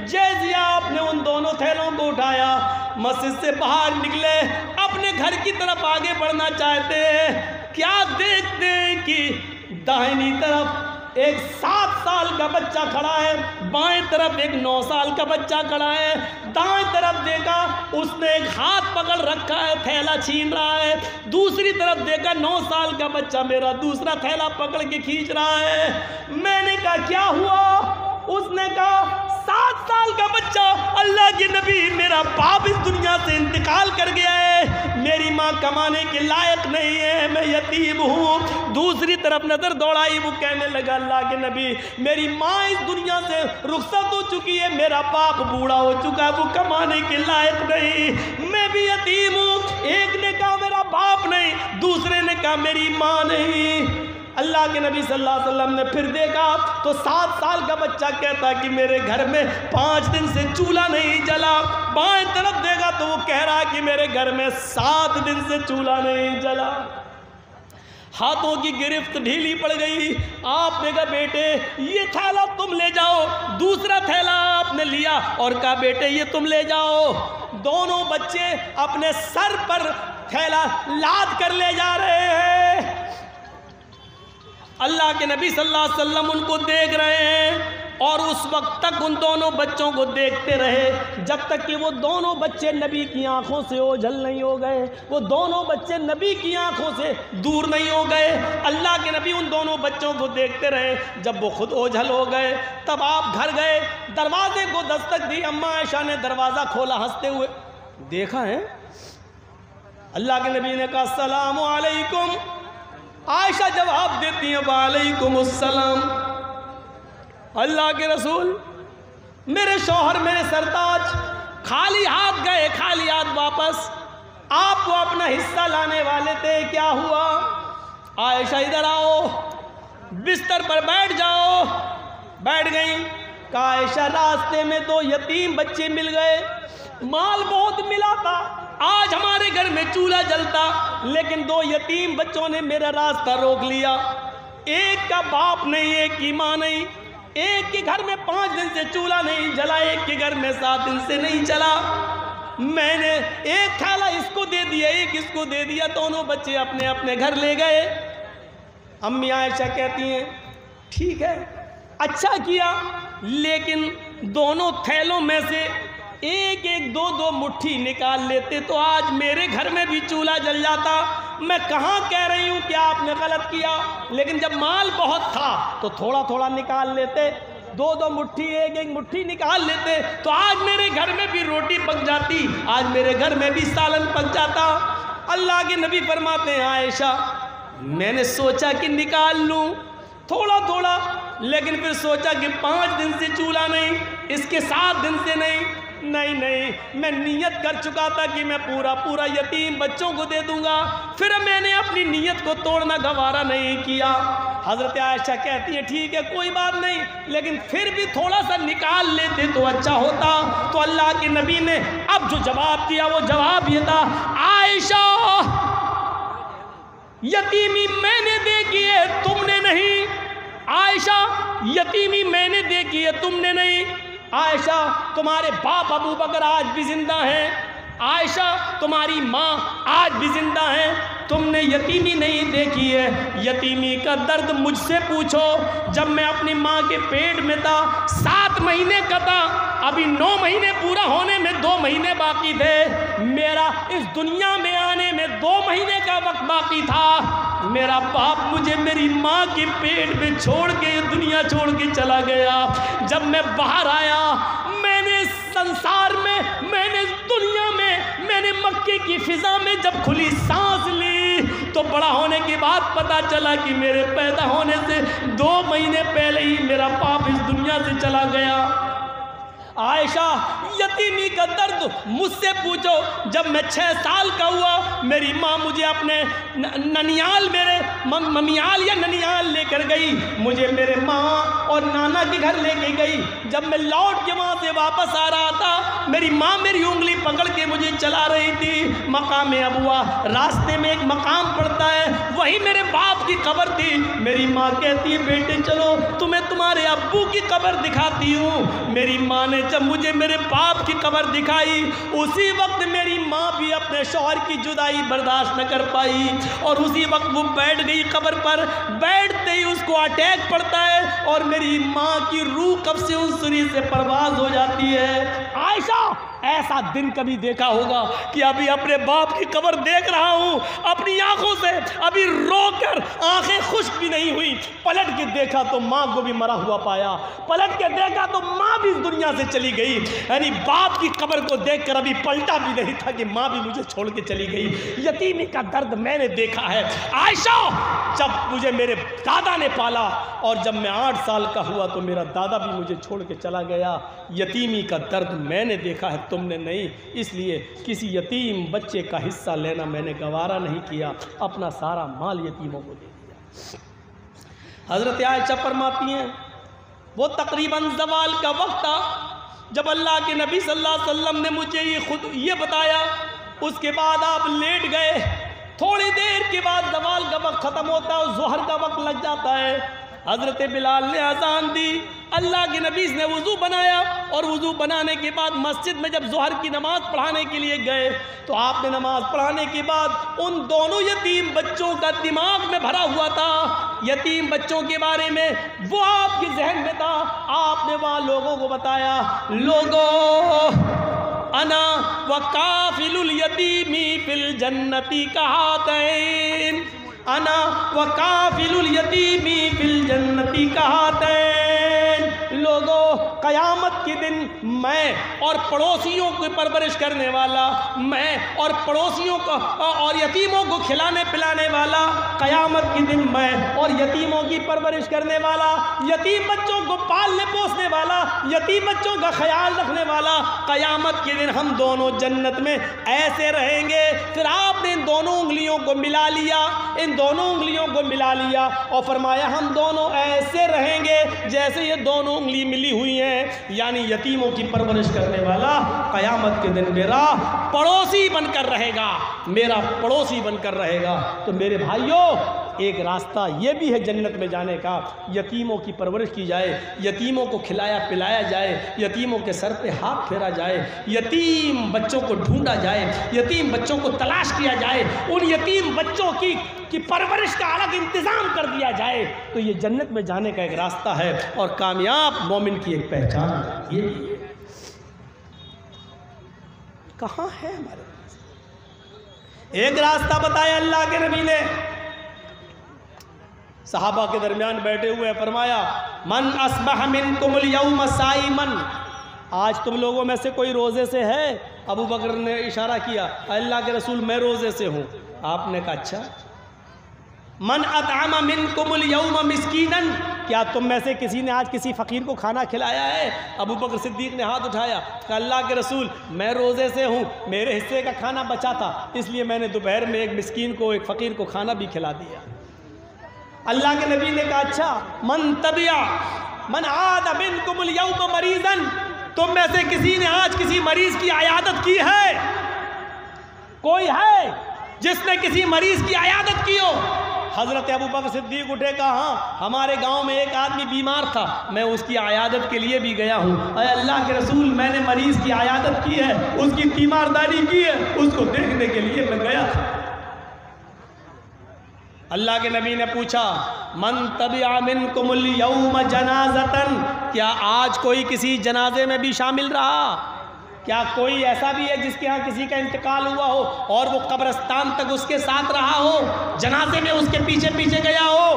جیسے آپ نے ان دونوں تھیلوں کو اٹھایا، مسجد سے باہر نکلے، اپنے گھر کی طرف آگے بڑھنا چاہتے ہیں، کیا دیکھتے ہیں کہ داہنی طرف ایک 7 سال کا بچہ کھڑا ہے، بائیں طرف ایک 9 سال کا بچہ کھڑا ہے۔ دائیں طرف دیکھا، اس نے ایک ہاتھ پکڑ رکھا ہے، تھیلا چھین رہا ہے۔ دوسری طرف دیکھا، 9 سال کا بچہ میرا دوسرا تھیلا پکڑ کے کھینچ رہا ہے۔ میں نے کہا کیا ہوا؟ اس نے کہا 7 سال کا بچہ، اللہ کے نبی میرا باپ اس دنیا سے انتقال کر گیا ہے، میری ماں کمانے کے لائق نہیں ہے، میں یتیم ہوں۔ دوسری طرف نظر دوڑائی، وہ کہنے لگا اللہ کے نبی میری ماں اس دنیا سے رخصت ہو چکی ہے، میرا باپ بوڑھا ہو چکا ہے، وہ کمانے کے لائق نہیں، میں بھی یتیم ہوں۔ ایک نے کہا میرا باپ نہیں، دوسرے نے کہا میری ماں نہیں۔ اللہ کے نبی صلی اللہ علیہ وسلم نے پھر دیکھا تو 7 سال کا بچہ کہتا کہ میرے گھر میں 5 دن سے چولہا نہیں جلا۔ بائیں طرف دیکھا تو وہ کہہ رہا کہ میرے گھر میں 7 دن سے چولہا نہیں جلا۔ ہاتھوں کی گرفت ڈھیلی پڑ گئی۔ آپ نے کہا بیٹے یہ تھیلا تم لے جاؤ، دوسرا تھیلا آپ نے لیا اور کہا بیٹے یہ تم لے جاؤ۔ دونوں بچے اپنے سر پر تھیلا لاد کر لے جا رہے ہیں۔ اللہ کے نبی صلی اللہ علیہ وسلم ان کو دیکھ رہے ہیں اور اس وقت تک ان دونوں بچوں کو دیکھتے رہے جب تک کہ وہ دونوں بچے نبی کی آنکھوں سے اوجھل نہیں ہو گئے، وہ دونوں بچے نبی کی آنکھوں سے دور نہیں ہو گئے۔ اللہ کے نبی ان دونوں بچوں کو دیکھتے رہے، جب وہ خود اوجھل ہو گئے تب آپ گھر گئے، دروازے کو دستک دی، اماں عائشہ نے دروازہ کھولا، ہنستے ہوئے دیکھا ہے۔ اللہ کے نبی نے کہا السلام علیکم۔ عائشہ جواب دیتی ہیں وعلیکم السلام۔ اللہ کے رسول میرے شوہر میرے سرتاج خالی ہاتھ گئے، خالی ہاتھ واپس، آپ کو اپنا حصہ لانے والے تھے، کیا ہوا؟ عائشہ ادھر آؤ، بستر پر بیٹھ جاؤ۔ بیٹھ گئیں۔ کہا عائشہ راستے میں 2 یتیم بچے مل گئے، مال بہت ملا تھا، آج ہمارے گھر میں چولہا جلتا، لیکن 2 یتیم بچوں نے میرا راستہ روک لیا، ایک کا باپ نہیں، ایک کی ماں نہیں، ایک کے گھر میں 5 دن سے چولہا نہیں جلا، ایک کے گھر میں 7 دن سے نہیں چلا۔ میں نے ایک تھیلا اس کو دے دیا، ایک اس کو دے دیا، دونوں بچے اپنے اپنے گھر لے گئے۔ امی عائشہ کہتی ہیں ٹھیک ہے اچھا کیا، لیکن دونوں تھیلوں میں سے ایک ایک 2 مٹھی نکال لیتے تو آج میرے گھر میں بھی چولہا جل جاتا۔ میں کہاں کہہ رہی ہوں کہ آپ نے غلط کیا، لیکن جب مال بہت تھا تو تھوڑا تھوڑا نکال لیتے، 2 مٹھی ایک ایک مٹھی نکال لیتے تو آج میرے گھر میں بھی روٹی پک جاتی، آج میرے گھر میں بھی سالن پک جاتا۔ اللہ کے نبی فرماتے ہیں عائشہ میں نے سوچا کہ نکال لوں تھوڑا تھوڑا، لیکن پھر سوچا کہ 5 دن سے چولہا نہیں، اس کے 7 دن سے نہیں، میں نیت کر چکا تھا کہ میں پورا یتیم بچوں کو دے دوں گا، پھر میں نے اپنی نیت کو توڑنا گوارا نہیں کیا۔ حضرت عائشہ کہتی ہیں ٹھیک ہے کوئی بات نہیں، لیکن پھر بھی تھوڑا سا نکال لیتے تو اچھا ہوتا۔ تو اللہ کے نبی نے اب جو جواب دیا وہ جواب یہ تھا عائشہ یتیمی میں نے دیکھی ہے تم نے نہیں، عائشہ یتیمی میں نے دیکھی ہے تم نے نہیں، عائشہ تمہارے باپ ابو بکر آج بھی زندہ ہیں، عائشہ تمہاری ماں آج بھی زندہ ہیں، تم نے یتیمی نہیں دیکھی ہے، یتیمی کا درد مجھ سے پوچھو۔ جب میں اپنی ماں کے پیٹ میں تھا 7 مہینے کا تھا، ابھی 9 مہینے پورا ہونے میں 2 مہینے باقی تھے، میرا اس دنیا میں آنے میں 2 مہینے کا وقت باقی تھا، میرا باپ مجھے میری ماں کے پیٹ میں چھوڑ کے دنیا چھوڑ کے چلا گیا۔ جب میں باہر آیا میں نے سنسار میں، میں نے دنیا میں، میں نے مکے کی فضا میں جب کھلی سانس لی تو بڑا ہونے کے بعد پتا چلا کہ میرے پیدا ہونے سے 2 مہینے پہلے ہی میرا باپ اس دنیا سے چلا گیا۔ عائشہ یتیمی کا درد مجھ سے پوچھو۔ جب میں 6 سال کا ہوا میری ماں مجھے اپنے ننیال، میرے ممیال یا ننیال لے کر گئی، مجھے میرے ماں اور نانا کے گھر لے کے گئی۔ جب میں لوٹ کے وہاں سے واپس آ رہا تھا میری ماں میری انگلی پکڑ کے مجھے چلا رہی تھی۔ مقام ابوا، راستے میں ایک مقام پڑتا ہے، وہی میرے باپ کی قبر تھی۔ میری ماں کہتی ہے بیٹے چلو تمہیں تمہارے ابو کی قبر دکھاتی ہوں۔ میری ماں نے جب مجھے میرے باپ کی قبر دکھائی اسی وقت میری ماں بھی اپنے شوہر کی جدائی برداشت نہ کر پائی اور اسی وقت وہ بیٹھ گئی قبر پر. بیٹھتے ہی اس کو اٹیک پڑتا ہے اور میری ماں کی روح قبض عنصری سے پرواز ہو جاتی ہے. عائشہ ایسا دن کبھی دیکھا ہوگا کہ ابھی اپنے باپ کی قبر دیکھ رہا ہوں, اپنی آنکھوں سے ابھی رو کر آنکھیں خشک بھی نہیں ہوئی, پلٹ کے دیکھا تو ماں کو بھی مرا ہوا پایا, پلٹ کے دیکھا تو ماں بھی اس دنیا سے چلی گئی. یعنی باپ کی قبر کو دیکھ کر ابھی پلٹا بھی نہیں تھا کہ ماں بھی مجھے چھوڑ کے چلی گئی. یتیمی کا درد میں نے دیکھا ہے. عائشہ جب مجھے میرے دادا نے پالا اور جب میں 8 سال کا ہوا تو میرا دادا بھی مجھے چھوڑ کے چلا گیا. یتیمی کا درد میں نے دیکھا ہے, تم نے نہیں. اس لیے کسی یتیم بچے کا حصہ لینا میں نے گوارا نہیں کیا, اپنا سارا مال یتیموں کو دے دیا. حضرت عائشہ فرماتی ہیں وہ تقریباً زوال کا وقت تھا جب اللہ کے نبی صلی اللہ علیہ وسلم نے مجھے یہ بتایا. اس کے بعد آپ لیٹ گئے. تھوڑی دیر کے بعد زوال کا وقت ختم ہوتا ہے, ظہر کا وقت لگ جاتا ہے. حضرت بلال نے اذان دی, اللہ کے نبی نے وضو بنایا اور وضو بنانے کے بعد مسجد میں جب ظہر کی نماز پڑھانے کے لیے گئے تو آپ نے نماز پڑھانے کے بعد ان دونوں یتیم بچوں کا دماغ میں بھرا ہوا تھا, یتیم بچوں کے بارے میں وہ آپ کے ذہن میں تھا. آپ نے وہاں لوگوں کو بتایا, لوگوں انا وکافل الیتیمی فی الجنتی کہاتین, انا وکافل الیتیمی فی الجنتی کہاتین. لوگوں قیامت کے دن میں اور پڑوسیوں کی پرورش کرنے والا, میں اور پڑوسیوں کو اور یتیموں کو کھلانے پلانے والا, قیامت کے دن میں اور یتیموں کی پرورش کرنے والا, یتیم بچوں کو پالنے پوسنے والا, یتیم بچوں کا خیال رکھنے والا, قیامت کے دن ہم دونوں جنت میں ایسے رہیں گے. پھر آپ نے ان دونوں انگلیوں کو ملا لیا, ان دونوں انگلیوں کو ملا لیا اور فرمایا ہم دونوں ایسے رہیں گے جیسے یہ دونوں انگلی ملی ہوئی ہیں. یعنی یتیموں کی پرورش کرنے والا قیامت کے دن میرا پڑوسی بن کر رہے گا, میرا پڑوسی بن کر رہے گا. تو میرے بھائیوں ایک راستہ یہ بھی ہے جنت میں جانے کا, یتیموں کی پرورش کی جائے, یتیموں کو کھلایا پلایا جائے, یتیموں کے سر پہ ہاتھ پھیرا جائے, یتیم بچوں کو ڈھونڈا جائے, یتیم بچوں کو تلاش کیا جائے, ان یتیم بچوں کی پرورش کا الگ انتظام کر دیا جائے. تو یہ جنت میں جانے کا ایک راستہ ہے اور کامیاب مومن کی ایک پہچان ہے. یہ بھی کہاں ہے ہمارے پاس؟ ایک راستہ بتایا اللہ کے نبی نے, صحابہ کے درمیان بیٹھے ہوئے فرمایا من اصبح منکم اليوم صائما, آج تم لوگوں میں سے کوئی روزے سے ہے؟ ابو بکر نے اشارہ کیا, اللہ کے رسول میں روزے سے ہوں. آپ نے کہا اچھا. من اطعم منکم اليوم مسکینا, کیا تم میں سے کسی نے آج کسی فقیر کو کھانا کھلایا ہے؟ ابو بکر صدیق نے ہاتھ اٹھایا, کہ اللہ کے رسول میں روزے سے ہوں, میرے حصے کا کھانا بچا تھا اس لیے میں نے دوپہر میں ایک مسکین کو, ایک فقیر کو کھانا بھی کھلا دیا. اللہ کے نبی نے کہا اچھا. من عاد منکم اليوم مریضا, تم میں سے کسی نے آج کسی مریض کی عیادت کی ہے؟ کوئی ہے جس نے کسی مریض کی عیادت کی ہو؟ حضرت ابو بکر صدیق اٹھے, کہا ہاں ہمارے گاؤں میں ایک آدمی بیمار تھا, میں اس کی عیادت کے لیے بھی گیا ہوں. اے اللہ کے رسول میں نے مریض کی عیادت کی ہے, اس کی تیمارداری کی ہے, اس کو دیکھنے کے لیے میں گیا تھا. اللہ کے نبی نے پوچھا من تبع منکم اليوم جنازتن, کیا آج کوئی کسی جنازے میں بھی شامل رہا؟ کیا کوئی ایسا بھی ہے جس کے ہاں کسی کا انتقال ہوا ہو اور وہ قبرستان تک اس کے ساتھ رہا ہو, جنازے میں اس کے پیچھے پیچھے گیا ہو؟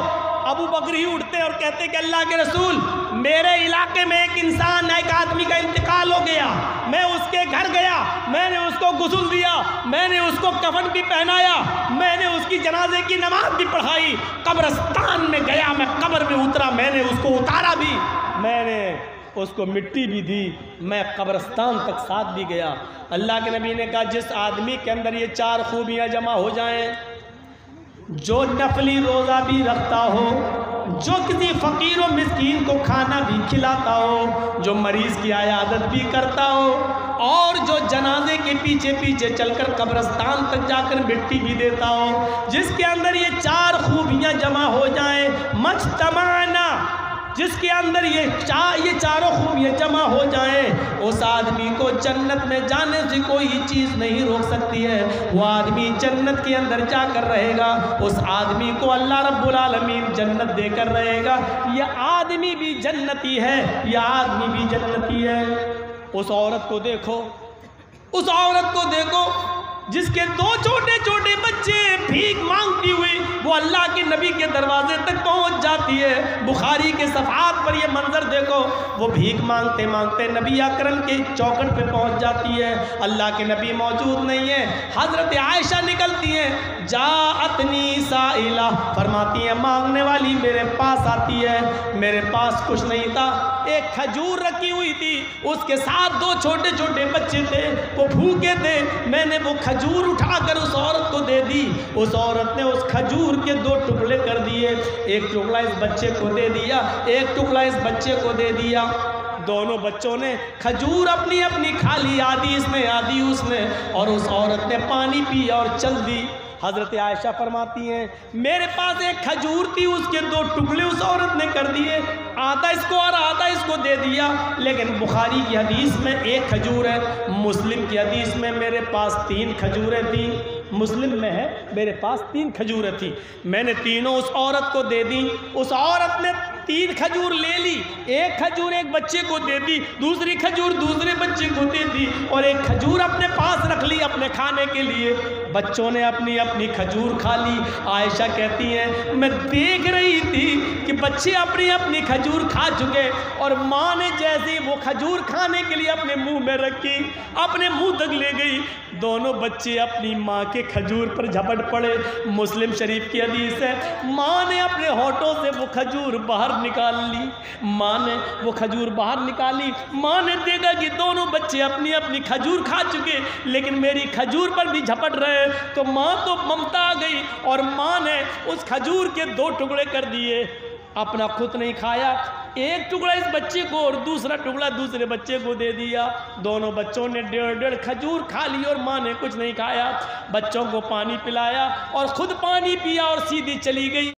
ابو بکر ہی اٹھتے اور کہتے کہ اللہ کے رسول میرے علاقے میں ایک انسان, ایک آدمی کا انتقال ہو گیا, میں اس کے گھر گیا, میں نے اس کو غسل دیا, میں نے اس کو کفن بھی پہنایا, میں نے اس کی جنازے کی نماز بھی پڑھائی, قبرستان میں گیا, میں قبر میں اترا, میں نے اس کو اتارا بھی, میں نے اس کو مٹی بھی دی, میں قبرستان تک ساتھ بھی گیا. اللہ کے نبی نے کہا جس آدمی کے اندر یہ 4 خوبیاں جمع ہو جائیں, جو نفلی روزہ بھی رکھتا ہو, جو کسی فقیر و مسکین کو کھانا بھی کھلاتا ہو, جو مریض کی عیادت بھی کرتا ہو, اور جو جنازے کے پیچھے پیچھے چل کر قبرستان تک جا کر مٹی بھی دیتا ہو, جس کے اندر یہ 4 خوبیاں جمع ہو جائیں, مجتمعنا, جس کے اندر یہ چاروں خوبیاں جمع ہو جائیں, اس آدمی کو جنت میں جانے سے کوئی چیز نہیں روک سکتی ہے. وہ آدمی جنت کے اندر جا کر رہے گا. اس آدمی کو اللہ رب العالمین جنت دے کر رہے گا. یہ آدمی بھی جنتی ہے, یہ آدمی بھی جنتی ہے. اس عورت کو دیکھو, اس عورت کو دیکھو جس کے 2 چھوٹے چھوٹے بچے بھیک مانگتی ہوئی وہ اللہ کے نبی کے دروازے تک پہنچ جاتی ہے. بخاری کے صفحات پر یہ منظر دیکھو, وہ بھیک مانگتے مانگتے نبی اکرم کے چوکھٹ پہ پہنچ جاتی ہے. اللہ کے نبی موجود نہیں ہے. حضرت عائشہ نکلتی ہیں, جاءتنی سائلہ, فرماتی ہیں مانگنے والی میرے پاس آتی ہے. میرے پاس کچھ نہیں تھا, ایک کھجور رکھی ہوئی تھی, اس کے ساتھ 2 چھوٹے چھوٹے بچے تھے, وہ بھوکے تھے. میں نے وہ کھجور اٹھا کر اس عورت کو دے دی. اس عورت نے اس کھجور کے 2 ٹکڑے کر دیے. ایک ٹکڑا اس بچے کو دے دیا, ایک ٹکڑا اس بچے کو دے دیا. دونوں بچوں نے کھجور اپنی اپنی کھا لی, آدھی اس نے آدھی اس نے, اور اس عورت نے پانی پیا اور چل دی. حضرت عائشہ فرماتی ہیں میرے پاس ایک کھجور تھی, اس کے 2 ٹکڑے اس عورت نے کر دیے, آدھا اس کو اور آدھا اس کو دے دیا. لیکن بخاری کی حدیث میں 1 کھجور ہے, مسلم کی حدیث میں میرے پاس 3 کھجوریں تھیں. مسلم میں ہے میرے پاس 3 کھجوریں تھیں, میں نے تینوں اس عورت کو دے دی. اس عورت نے 3 کھجور لے لی, 1 کھجور ایک بچے کو دے دی, دوسری کھجور دوسرے بچے کو دے دی, اور 1 کھجور اپنے پاس رکھ لی اپنے کھانے کے لیے. بچوں نے اپنی اپنی کھجور کھا لی. عائشہ کہتی ہیں میں دیکھ رہی تھی کہ بچے اپنی اپنی کھجور کھا چکے, اور ماں نے جیسے وہ کھجور کھانے کے لیے اپنے منہ میں رکھی, اپنے منہ تک لے گئی, دونوں بچے اپنی ماں کے کھجور پر جھپٹ پڑے. مسلم شریف کی حدیث ہے, ماں نے اپنے ہونٹوں سے وہ کھجور باہر نکال لی. ماں نے وہ کھجور باہر نکالی, ماں نے دیکھا کہ دونوں بچے اپنی اپنی کھجور کھا چکے, لیکن میری کھجور پر بھی جھپٹ رہے. تو ماں تو ممتا آ گئی, اور ماں نے اس کھجور کے 2 ٹکڑے کر دیے, اپنا خود نہیں کھایا. 1 ٹکڑا اس بچے کو اور دوسرا ٹکڑا دوسرے بچے کو دے دیا. دونوں بچوں نے 1.5 کھجور کھا لی, اور ماں نے کچھ نہیں کھایا. بچوں کو پانی پلایا اور خود پانی پیا اور سیدھی چلی گئی.